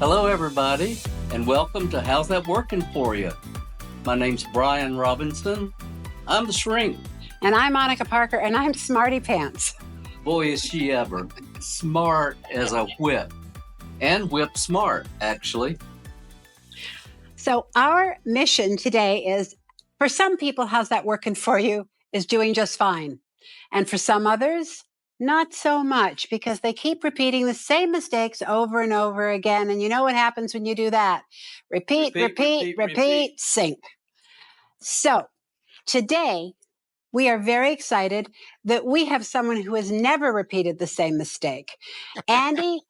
Hello, everybody, and welcome to How's That Working For You? My name's Bryan Robinson. I'm the shrink. And I'm Monica Parker, and I'm Smarty Pants. Boy, is she ever. Smart as a whip. And whip smart, actually. So, our mission today is for some people, How's That Working For You is doing just fine. And for some others, not so much because they keep repeating the same mistakes over and over again. And you know what happens when you do that? Repeat, sink. So, today, we are very excited that we have someone who has never repeated the same mistake. Andy,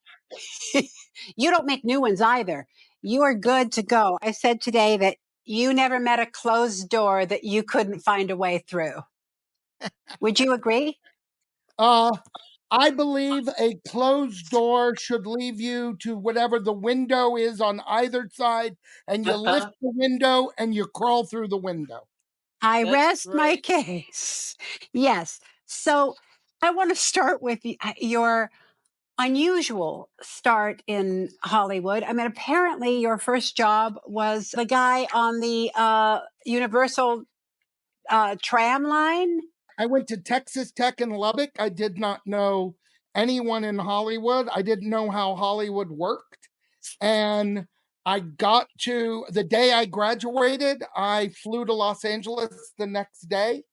you don't make new ones either. You are good to go. I said today that you never met a closed door that you couldn't find a way through. Would you agree? I believe a closed door should leave you to whatever the window is on either side, and you lift the window and you crawl through the window. I rest my case. Yes. So I want to start with your unusual start in Hollywood. I mean, apparently your first job was the guy on the Universal tram line. I went to Texas Tech in Lubbock. I did not know anyone in Hollywood. I didn't know how Hollywood worked. And I got to the day I graduated, I flew to Los Angeles the next day,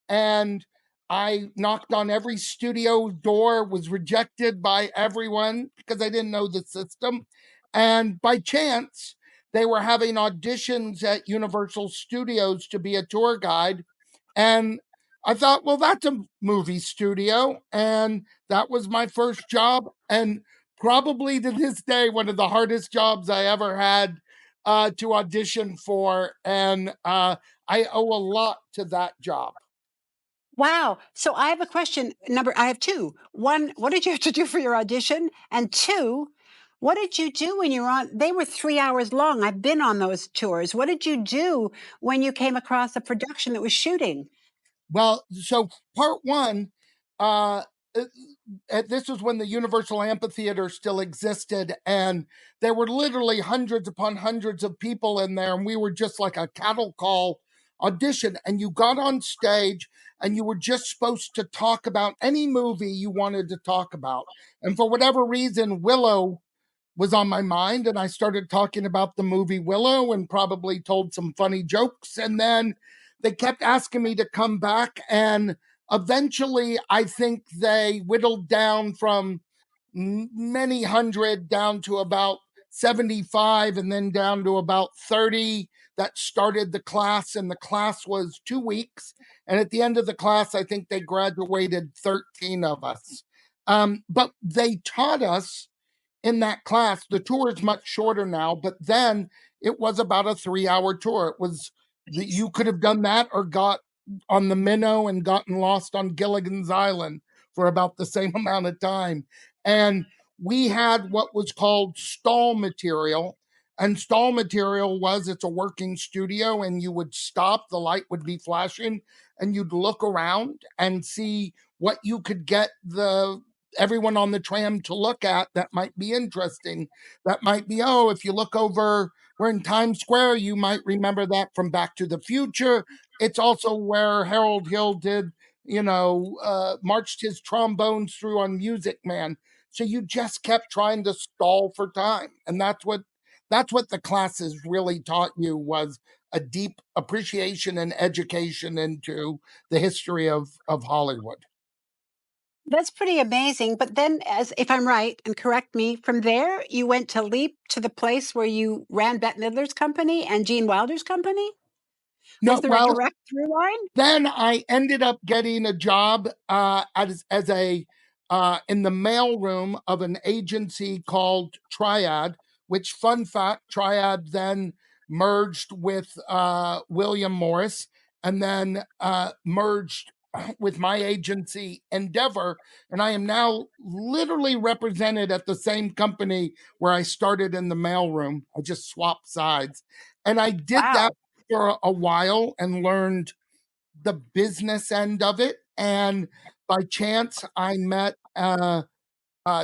and I knocked on every studio door, was rejected by everyone because I didn't know the system. And by chance, they were having auditions at Universal Studios to be a tour guide. And I thought, well, that's a movie studio. And that was my first job. And probably to this day, one of the hardest jobs I ever had to audition for. And I owe a lot to that job. Wow. So I have a question. I have two. One, what did you have to do for your audition? And two, what did you do when you were on? They were 3 hours long. I've been on those tours. What did you do when you came across a production that was shooting? Well, so part one, this was when the Universal Amphitheater still existed, and there were literally hundreds upon hundreds of people in there, and we were just like a cattle call audition. And you got on stage, and you were just supposed to talk about any movie you wanted to talk about. And for whatever reason, Willow was on my mind, and I started talking about the movie Willow and probably told some funny jokes. And then they kept asking me to come back, and eventually I think they whittled down from many hundred down to about 75, and then down to about 30 that started the class. And the class was 2 weeks, and at the end of the class I think they graduated 13 of us. But they taught us in that class. The tour is much shorter now, but then it was about a 3-hour tour. It was you could have done that or got on the minnow and gotten lost on Gilligan's Island for about the same amount of time. And we had what was called stall material. And stall material was, it's a working studio, and you would stop, the light would be flashing, and you'd look around and see what you could get everyone on the tram to look at that might be interesting. That might be, oh, if you look over, we're in Times Square, you might remember that from Back to the Future. It's also where Harold Hill did, marched his trombones through on Music Man. So you just kept trying to stall for time. And that's what the classes really taught you, was a deep appreciation and education into the history of Hollywood. That's pretty amazing. But then, as if I'm right, and correct me, from there you went to leap to the place where you ran Bette Midler's company and Gene Wilder's company? No, Was there a direct through line? Then I ended up getting a job as a in the mailroom of an agency called Triad. Which, fun fact, Triad then merged with William Morris, and then merged with my agency Endeavor, and I am now literally represented at the same company where I started in the mailroom. I just swapped sides, and I did that for a while and learned the business end of it. And by chance, I met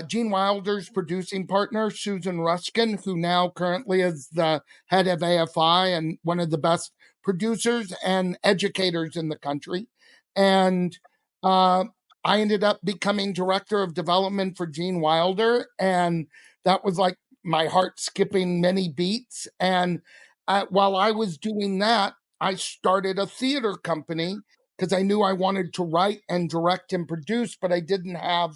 Gene Wilder's producing partner, Susan Ruskin, who now currently is the head of AFI and one of the best producers and educators in the country. And uh, I ended up becoming director of development for Gene Wilder. And that was like my heart skipping many beats. And while I was doing that, I started a theater company because I knew I wanted to write and direct and produce, but I didn't have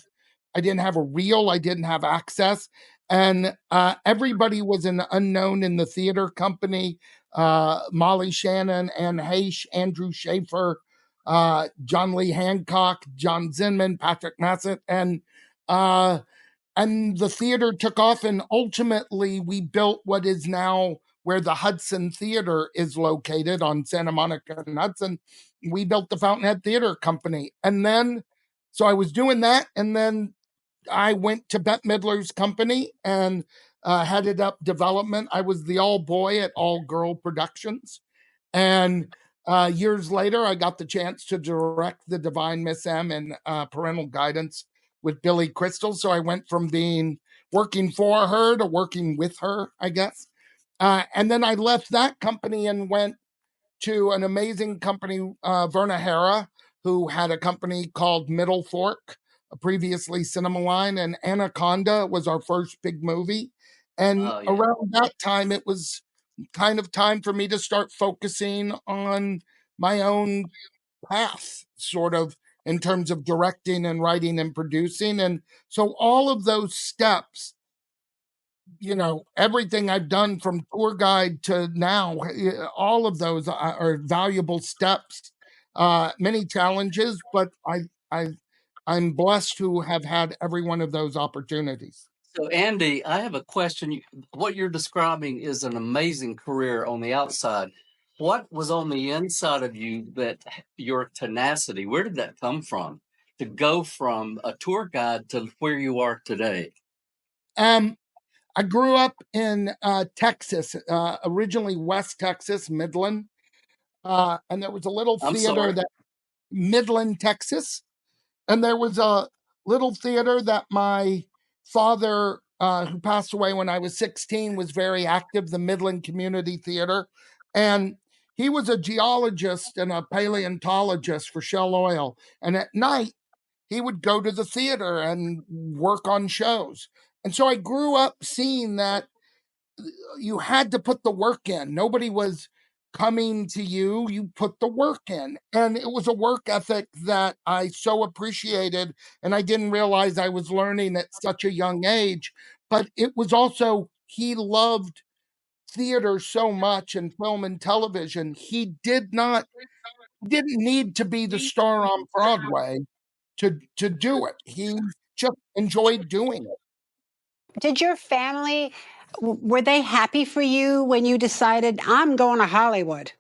a reel. I didn't have access. And everybody was an unknown in the theater company. Molly Shannon, Ann Heche, Andrew Schaefer, John Lee Hancock, John Zinman, Patrick Massett. And the theater took off. And ultimately, we built what is now where the Hudson Theater is located on Santa Monica and Hudson. We built the Fountainhead Theater Company. And then, so I was doing that. And then I went to Bette Midler's company and headed up development. I was the all boy at All Girl Productions. And years later, I got the chance to direct The Divine Miss M and Parental Guidance with Billy Crystal. So I went from being working for her to working with her, I guess. And then I left that company and went to an amazing company, Verna Hara, who had a company called Middle Fork, previously Cinema Line, and Anaconda was our first big movie. And Oh, yeah. around that time, it was kind of time for me to start focusing on my own path, sort of in terms of directing and writing and producing. And so all of those steps, everything I've done from tour guide to now, all of those are valuable steps. Many challenges, but I'm blessed to have had every one of those opportunities. So, Andy, I have a question. What you're describing is an amazing career on the outside. What was on the inside of you that your tenacity, where did that come from to go from a tour guide to where you are today? Um, I grew up in Texas, originally West Texas, Midland, and there was a little I'm theater sorry. that Midland, Texas. And there was a little theater that my father, who passed away when I was 16, was very active, the Midland Community Theater. And he was a geologist and a paleontologist for Shell Oil. And at night, he would go to the theater and work on shows. And so I grew up seeing that you had to put the work in. Nobody was coming to you. You put the work in. And it was a work ethic that I so appreciated. And I didn't realize I was learning at such a young age. But it was also, he loved theater so much and film and television. He didn't need to be the star on Broadway to do it. He just enjoyed doing it. Did your family, were they happy for you when you decided, I'm going to Hollywood?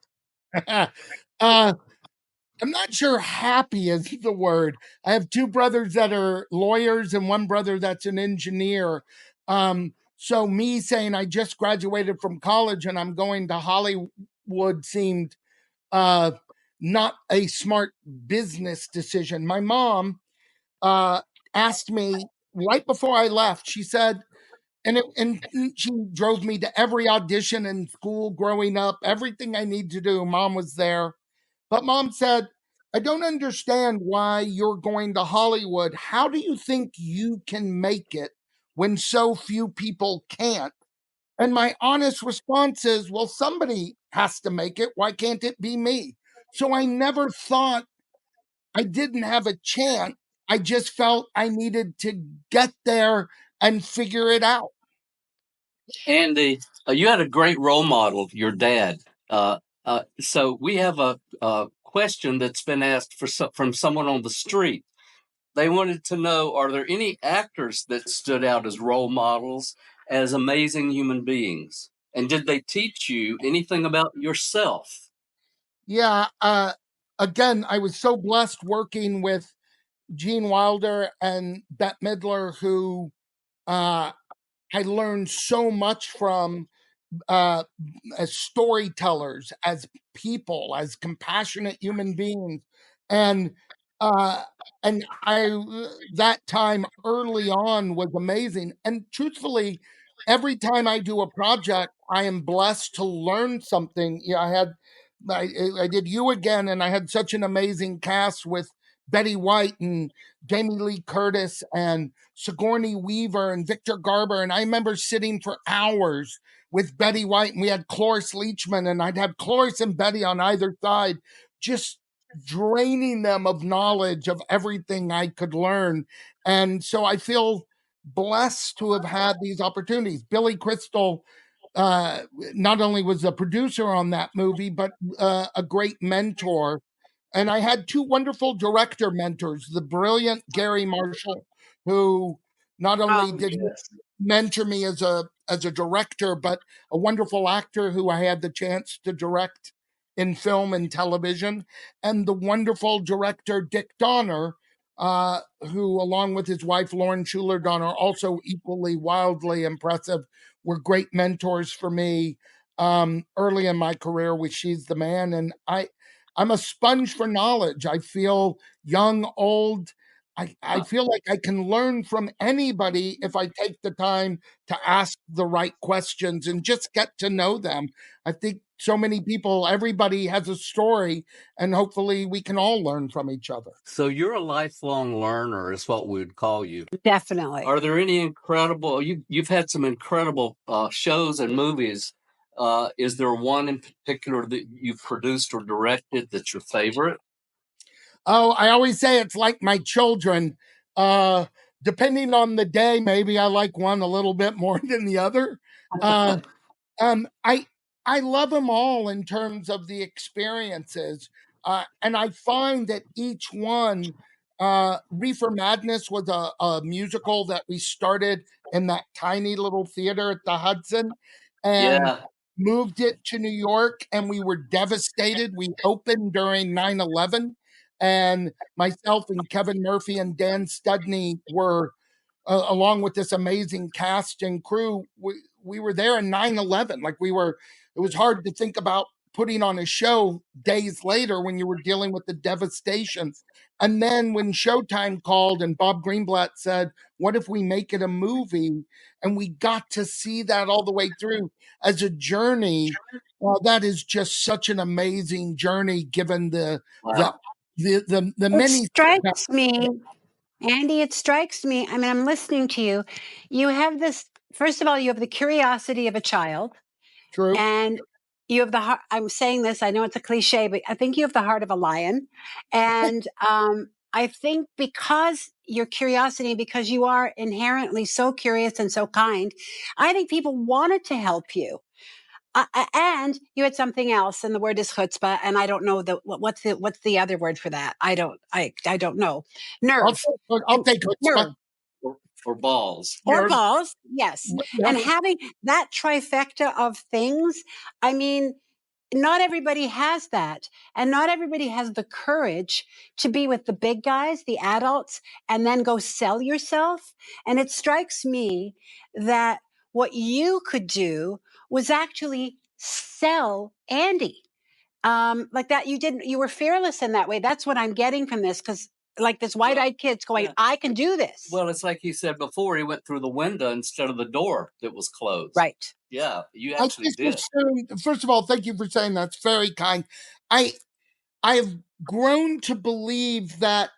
uh, I'm not sure happy is the word. I have two brothers that are lawyers and one brother that's an engineer. So me saying I just graduated from college and I'm going to Hollywood seemed uh, not a smart business decision. My mom uh, asked me right before I left. She said, and she drove me to every audition in school growing up, everything I need to do. Mom was there. But mom said, I don't understand why you're going to Hollywood. How do you think you can make it when so few people can't? And my honest response is, well, somebody has to make it. Why can't it be me? So I never thought I didn't have a chance. I just felt I needed to get there and figure it out. Andy, you had a great role model, your dad. So we have a question that's been asked from someone on the street. They wanted to know, are there any actors that stood out as role models, as amazing human beings? And did they teach you anything about yourself? Yeah. Again, I was so blessed working with Gene Wilder and Bette Midler, who uh, I learned so much from uh, as storytellers, as people, as compassionate human beings. And And that time early on was amazing. And truthfully, every time I do a project, I am blessed to learn something. I did You Again, and I had such an amazing cast with Betty White and Jamie Lee Curtis and Sigourney Weaver and Victor Garber. And I remember sitting for hours with Betty White, and we had Cloris Leachman, and I'd have Cloris and Betty on either side, just draining them of knowledge of everything I could learn. And so I feel blessed to have had these opportunities. Billy Crystal not only was a producer on that movie, but a great mentor. And I had two wonderful director mentors, the brilliant Gary Marshall, who not only did he mentor me as a director, but a wonderful actor who I had the chance to direct in film and television, and the wonderful director Dick Donner, who, along with his wife Lauren Schuler Donner, also equally wildly impressive, were great mentors for me early in my career with She's the Man. And I'm a sponge for knowledge. I feel young, old. I feel like I can learn from anybody if I take the time to ask the right questions and just get to know them. I think so many people, everybody has a story, and hopefully we can all learn from each other. So you're a lifelong learner, is what we would call you. Definitely. Are there any incredible? You've had some incredible shows and movies. Is there one in particular that you've produced or directed that's your favorite? Oh, I always say it's like my children. Depending on the day, maybe I like one a little bit more than the other. Uh, um, I I love them all in terms of the experiences, and I find that each one. Reefer Madness was a musical that we started in that tiny little theater at the Hudson, and Yeah. moved it to New York, and we were devastated. We opened during 9/11, and myself and Kevin Murphy and Dan Studney were along with this amazing cast and crew. We were there in 9/11. Like it was hard to think about putting on a show days later when you were dealing with the devastation. And then when Showtime called and Bob Greenblatt said, "What if we make it a movie?" And we got to see that all the way through as a journey. That is just such an amazing journey, given Wow. the It many strikes me, Andy, it strikes me. I mean, I'm listening to you. You have this, first of all, you have the curiosity of a child, true. and you have the heart. I'm saying this, I know it's a cliche, but I think you have the heart of a lion. And I think because your curiosity, because you are inherently so curious and so kind, I think people wanted to help you. And you had something else, and the word is chutzpah, and I don't know what's the other word for that. I don't know. I'll Nerve. I'll take Nerve it. Or balls. or Nerve. balls, yes. Yeah. And having that trifecta of things, I mean, not everybody has that. And not everybody has the courage to be with the big guys, the adults, and then go sell yourself. And it strikes me that what you could do was actually sell Andy. Like that, you were fearless in that way. That's what I'm getting from this, because like this wide-eyed kid's going, Yeah. I can do this. Well, it's like he said before, he went through the window instead of the door that was closed. Right. Yeah, you I actually think did. first of all, thank you for saying that. It's very kind. I I've grown to believe that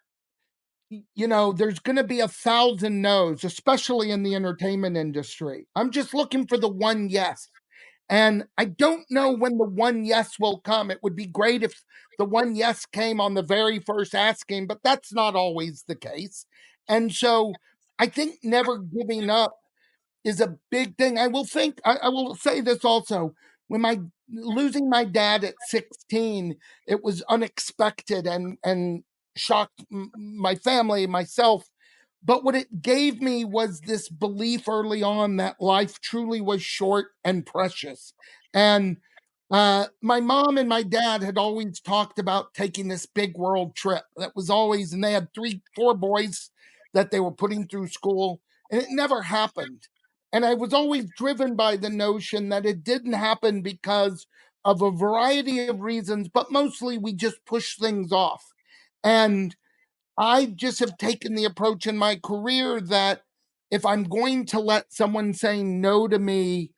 there's going to be 1,000 no's, especially in the entertainment industry. I'm just looking for the one yes. And I don't know when the one yes will come. It would be great if the one yes came on the very first asking, but that's not always the case. And so I think never giving up is a big thing. I will say this also. When my losing my dad at 16, it was unexpected and shocked my family, myself. But what it gave me was this belief early on that life truly was short and precious. And my mom and my dad had always talked about taking this big world trip. That was always, and they had four boys that they were putting through school, and it never happened. And I was always driven by the notion that it didn't happen because of a variety of reasons, but mostly we just push things off. And I just have taken the approach in my career that if I'm going to let someone say no to me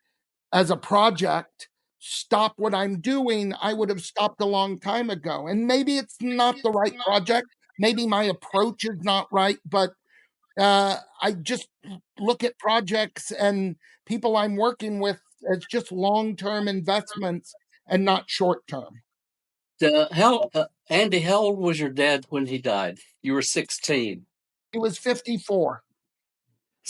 as a project, stop what I'm doing, I would have stopped a long time ago. And maybe it's not the right project. Maybe my approach is not right, but I just look at projects and people I'm working with as just long term investments and not short term. Andy, how old was your dad when he died? You were 16. He was 54.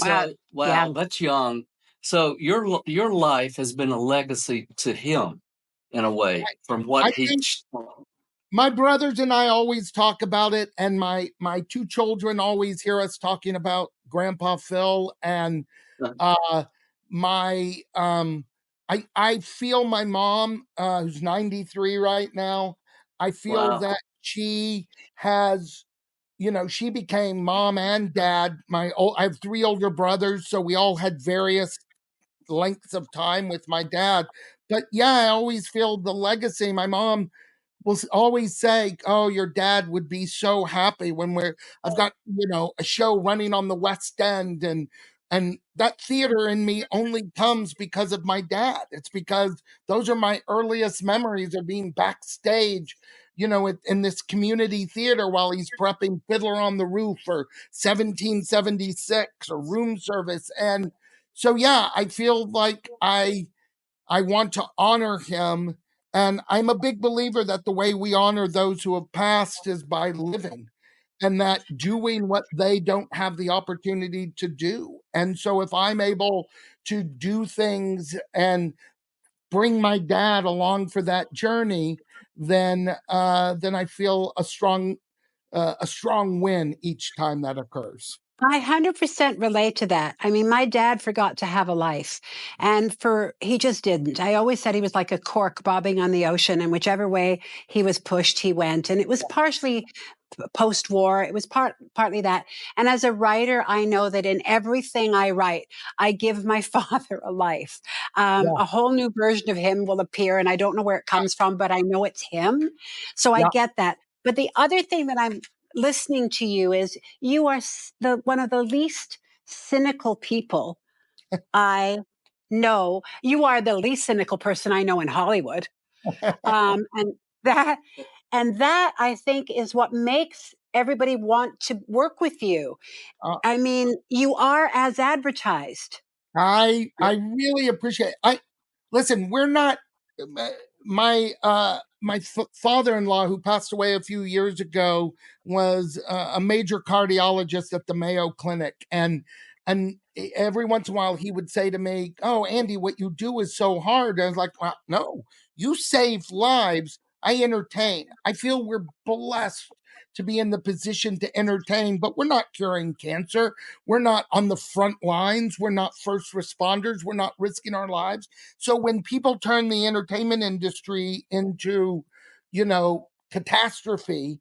Wow. So, wow, Yeah. that's young. So your life has been a legacy to him in a way from what I he. think my brothers and I always talk about it, and my two children always hear us talking about Grandpa Phil. And uh my I feel my mom, who's 93 right now, I feel Wow. that she has, she became mom and dad. I have three older brothers, so we all had various lengths of time with my dad. But yeah, I always feel the legacy. My mom will always say, "Oh, your dad would be so happy when I've got a show running on the West End, and that theater in me only comes because of my dad. It's because those are my earliest memories of being backstage, in this community theater while he's prepping Fiddler on the Roof or 1776 or Room Service." And so, yeah, I feel like I want to honor him. And I'm a big believer that the way we honor those who have passed is by living, and that doing what they don't have the opportunity to do. And so if I'm able to do things and bring my dad along for that journey, then I feel a strong win each time that occurs. I 100% relate to that. I mean, my dad forgot to have a life, and he just didn't. I always said he was like a cork bobbing on the ocean, and whichever way he was pushed, he went. And it was partially post-war. It was partly that. And as a writer, I know that in everything I write, I give my father a life. Yeah, A whole new version of him will appear, and I don't know where it comes from, but I know it's him. So I yeah. get that. But the other thing that I'm listening to you is you are the one of the least cynical people I know. You are the least cynical person I know in Hollywood. And that I think is what makes everybody want to work with you. Uh, I mean, you are as advertised. I really appreciate. I listen. We're not uh, my father-in-law, who passed away a few years ago, was a major cardiologist at the Mayo Clinic, and every once in a while he would say to me, "Oh, Andy, what you do is so hard." I was like, "Well, no, you save lives. I entertain. I feel we're blessed to be in the position to entertain, but we're not curing cancer. We're not on the front lines. We're not first responders. We're not risking our lives." So when people turn the entertainment industry into, catastrophe,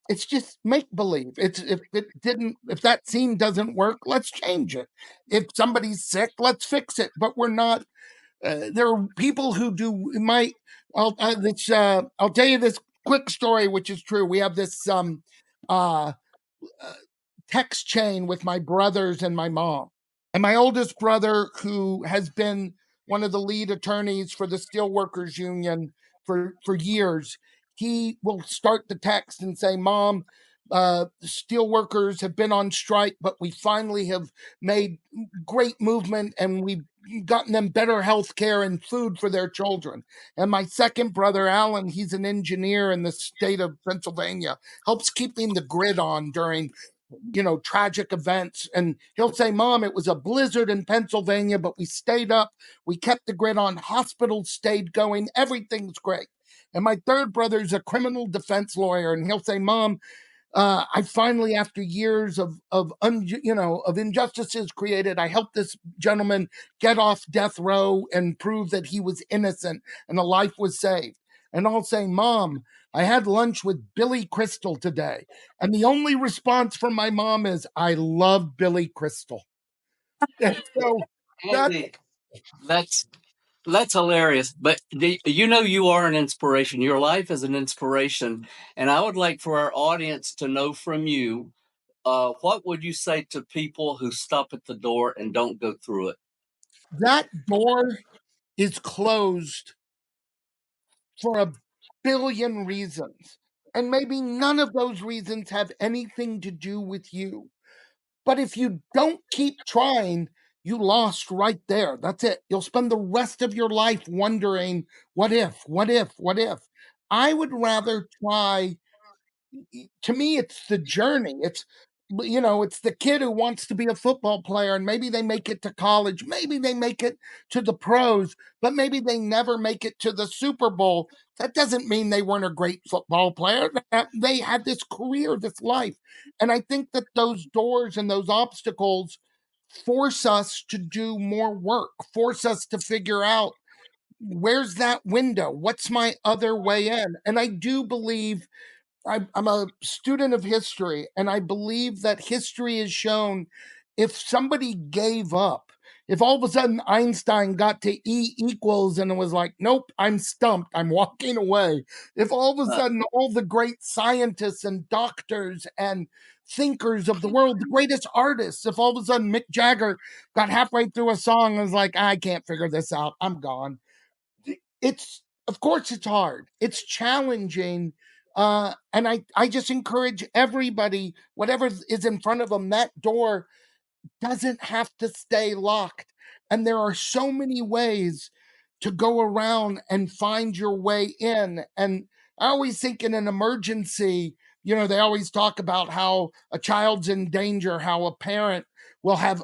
it's just make believe. It's if that scene doesn't work, let's change it. If somebody's sick, let's fix it. But we're not. There are people who do my. I'll tell you this quick story, which is true. We have this uh, uh, text chain with my brothers and my mom. And my oldest brother, who has been one of the lead attorneys for the Steelworkers Union for years, he will start the text and say, "Mom, steelworkers have been on strike, but we finally have made great movement, and we've gotten them better health care and food for their children." And my second brother, Alan, he's an engineer in the state of Pennsylvania, helps keeping the grid on during tragic events. And he'll say, "Mom, it was a blizzard in Pennsylvania, but we stayed up. We kept the grid on. Hospitals stayed going. Everything's great." And my third brother's a criminal defense lawyer, and he'll say, "Mom, I finally, after years of injustices created, I helped this gentleman get off death row and prove that he was innocent, and a life was saved." And I'll say, "Mom, I had lunch with Billy Crystal today," and the only response from my mom is, "I love Billy Crystal." And so that Andy, that's That's hilarious. But you know, you are an inspiration. Your life is an inspiration. And I would like for our audience to know from you, what would you say to people who stop at the door and don't go through it? That door is closed for a billion reasons. And maybe none of those reasons have anything to do with you. But if you don't keep trying, you lost right there. That's it. You'll spend the rest of your life wondering, what if, what if, what if? I would rather try. To me, it's the journey. It's the kid who wants to be a football player, and maybe they make it to college, maybe they make it to the pros, but maybe they never make it to the Super Bowl. That doesn't mean they weren't a great football player. They had this career, this life. And I think that those doors and those obstacles force us to do more work, force us to figure out, where's that window? What's my other way in? And I do believe, I'm a student of history, and I believe that history has shown, if somebody gave up, if all of a sudden Einstein got to E equals and it was like, nope, I'm stumped, I'm walking away. If all of a sudden all the great scientists and doctors and thinkers of the world, the greatest artists, if all of a sudden Mick Jagger got halfway through a song and was like, I can't figure this out, I'm gone. It's, of course it's hard, it's challenging, and I just encourage everybody, whatever is in front of them, that door doesn't have to stay locked. And there are so many ways to go around and find your way in. And I always think, in an emergency, they always talk about how a child's in danger, how a parent will have,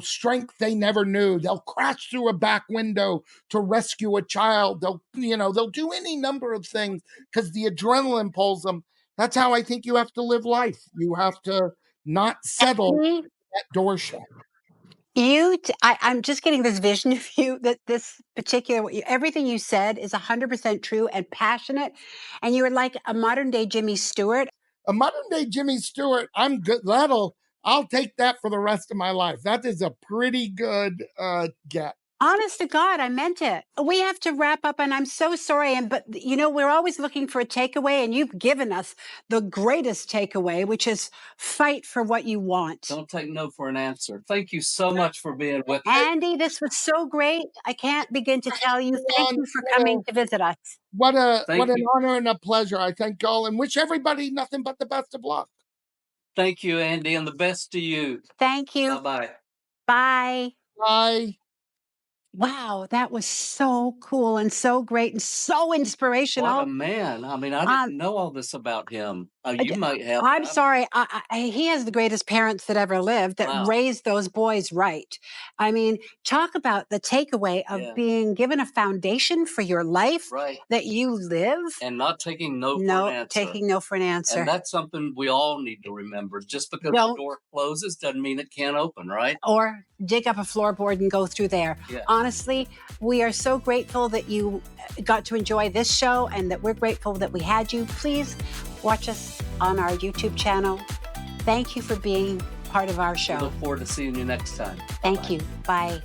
strength they never knew. They'll crash through a back window to rescue a child. They'll do any number of things because the adrenaline pulls them. That's how I think you have to live life. You have to not settle that door shut. I'm just getting this vision of you, that this particular, everything you said is 100% true and passionate. And you were like a modern day Jimmy Stewart. A modern day Jimmy Stewart, I'm good. I'll take that for the rest of my life. That is a pretty good get. Honest to God, I meant it. We have to wrap up, and I'm so sorry. But we're always looking for a takeaway, and you've given us the greatest takeaway, which is fight for what you want. Don't take no for an answer. Thank you so much for being with me. Andy, this was so great. I can't begin to tell you. Thank you for coming to visit us. What an honor and a pleasure. I thank y'all and wish everybody nothing but the best of luck. Thank you, Andy, and the best to you. Thank you. Bye-bye. Bye. Bye. Wow, that was so cool and so great and so inspirational. What a man. I mean, I didn't know all this about him. You might have. I'm sorry. He has the greatest parents that ever lived, that raised those boys right. I mean, talk about the takeaway of being given a foundation for your life, that you live. And not taking no for an answer. Taking no for an answer. And that's something we all need to remember. Just because the door closes doesn't mean it can't open, right? Or dig up a floorboard and go through there. Yeah. Honestly, we are so grateful that you got to enjoy this show, and that we're grateful that we had you. Please watch us on our YouTube channel. Thank you for being part of our show. We look forward to seeing you next time. Thank you. Bye.